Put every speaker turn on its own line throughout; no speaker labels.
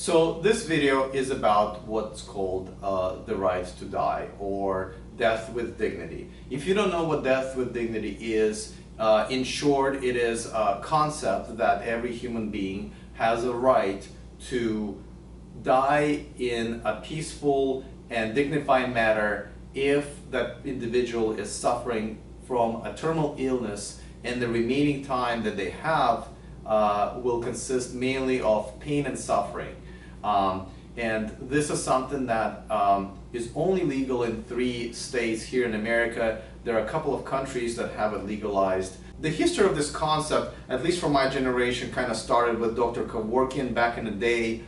So this video is about what's called the right to die, or death with dignity. If you don't know what death with dignity is, in short, it is a concept that every human being has a right to die in a peaceful and dignified manner if that individual is suffering from a terminal illness and the remaining time that they have will consist mainly of pain and suffering. And this is something that is only legal in 3 states here in America. There are a couple of countries that have it legalized. The history of this concept, at least for my generation, kind of started with Dr. Kevorkian back in the day,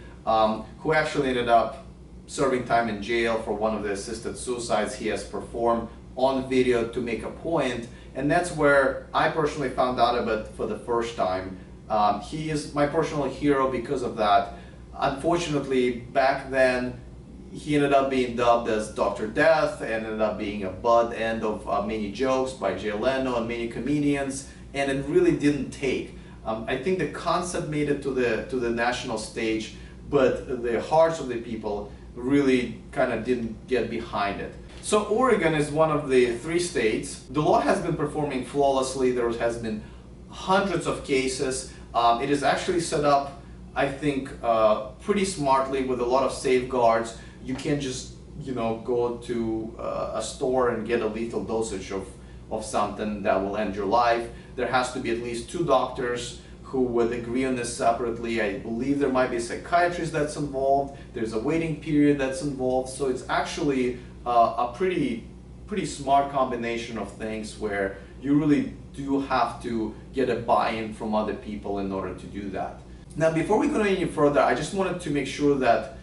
who actually ended up serving time in jail for one of the assisted suicides he has performed on video to make a point. And that's where I personally found out about it for the first time. He is my personal hero because of that. Unfortunately, back then, he ended up being dubbed as Dr. Death and ended up being a butt end of many jokes by Jay Leno and many comedians, and it really didn't take. I think the concept made it to the national stage, but the hearts of the people really kind of didn't get behind it. So Oregon is one of the 3 states. The law has been performing flawlessly. There has been hundreds of cases. It is actually set up, I think, pretty smartly with a lot of safeguards. You can't just, go to a store and get a lethal dosage of something that will end your life. There has to be at least 2 doctors who would agree on this separately. I believe there might be a psychiatrist that's involved. There's a waiting period that's involved. So it's actually a pretty smart combination of things where you really do have to get a buy-in from other people in order to do that. Now, before we go any further, I just wanted to make sure that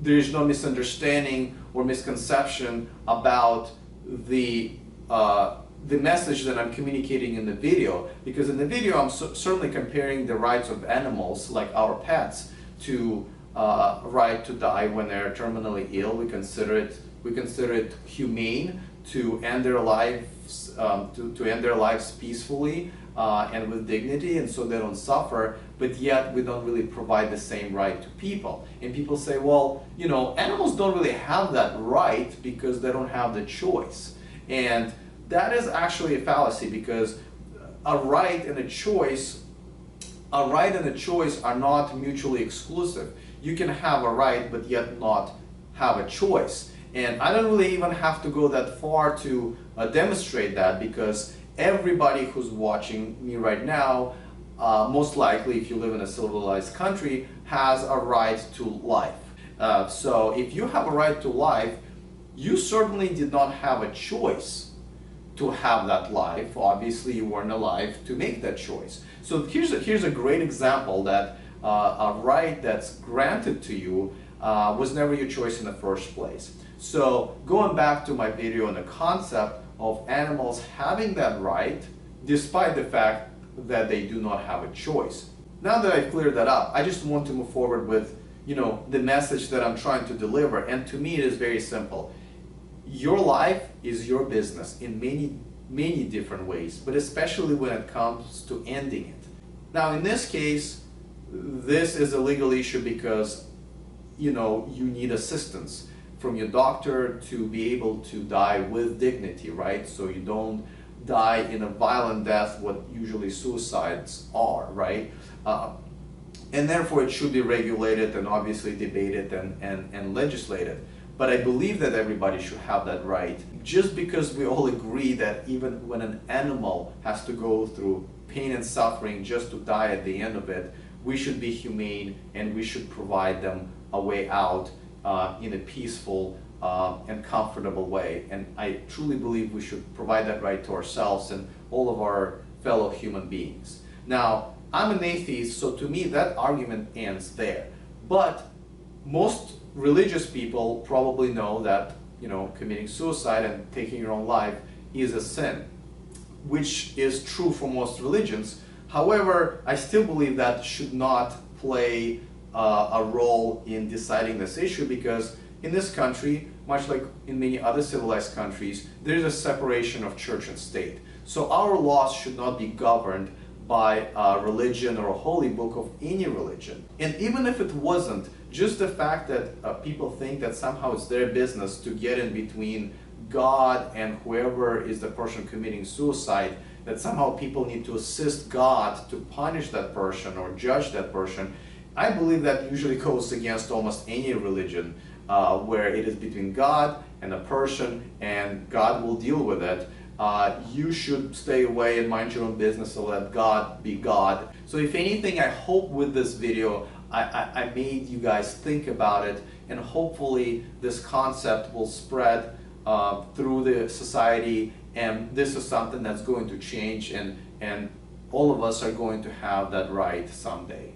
there is no misunderstanding or misconception about the message that I'm communicating in the video, because in the video I'm certainly comparing the rights of animals, like our pets, to right to die when they're terminally ill. We consider it humane to end their lives to end their lives peacefully and with dignity, and so they don't suffer. But yet we don't really provide the same right to people. And people say, well, animals don't really have that right because they don't have the choice. And that is actually a fallacy, because a right and a choice are not mutually exclusive. You can have a right but yet not have a choice. And I don't really even have to go that far to demonstrate that, because everybody who's watching me right now, most likely if you live in a civilized country, has a right to life. So if you have a right to life, you certainly did not have a choice to have that life. Obviously you weren't alive to make that choice. So here's a great example that a right that's granted to you was never your choice in the first place. So going back to my video on the concept of animals having that right despite the fact that they do not have a choice. Now that I've cleared that up, I just want to move forward with the message that I'm trying to deliver. And to me it is very simple. Your life is your business in many different ways, but especially when it comes to ending it. Now in this case, this is a legal issue because you need assistance from your doctor to be able to die with dignity, right? So you don't die in a violent death, what usually suicides are, right? And therefore it should be regulated and obviously debated and legislated. But I believe that everybody should have that right. Just because we all agree that even when an animal has to go through pain and suffering just to die at the end of it, we should be humane and we should provide them a way out in a peaceful and comfortable way. And I truly believe we should provide that right to ourselves and all of our fellow human beings. Now, I'm an atheist, so to me that argument ends there. But most religious people probably know that committing suicide and taking your own life is a sin, which is true for most religions. However, I still believe that should not play a role in deciding this issue, because in this country, much like in many other civilized countries, there is a separation of church and state. So our laws should not be governed by a religion or a holy book of any religion. And even if it wasn't, just the fact that people think that somehow it's their business to get in between God and whoever is the person committing suicide, that somehow people need to assist God to punish that person or judge that person, I believe that usually goes against almost any religion where it is between God and a person and God will deal with it. You should stay away and mind your own business and let God be God. So if anything, I hope with this video I made you guys think about it, and hopefully this concept will spread through the society, and this is something that's going to change, and all of us are going to have that right someday.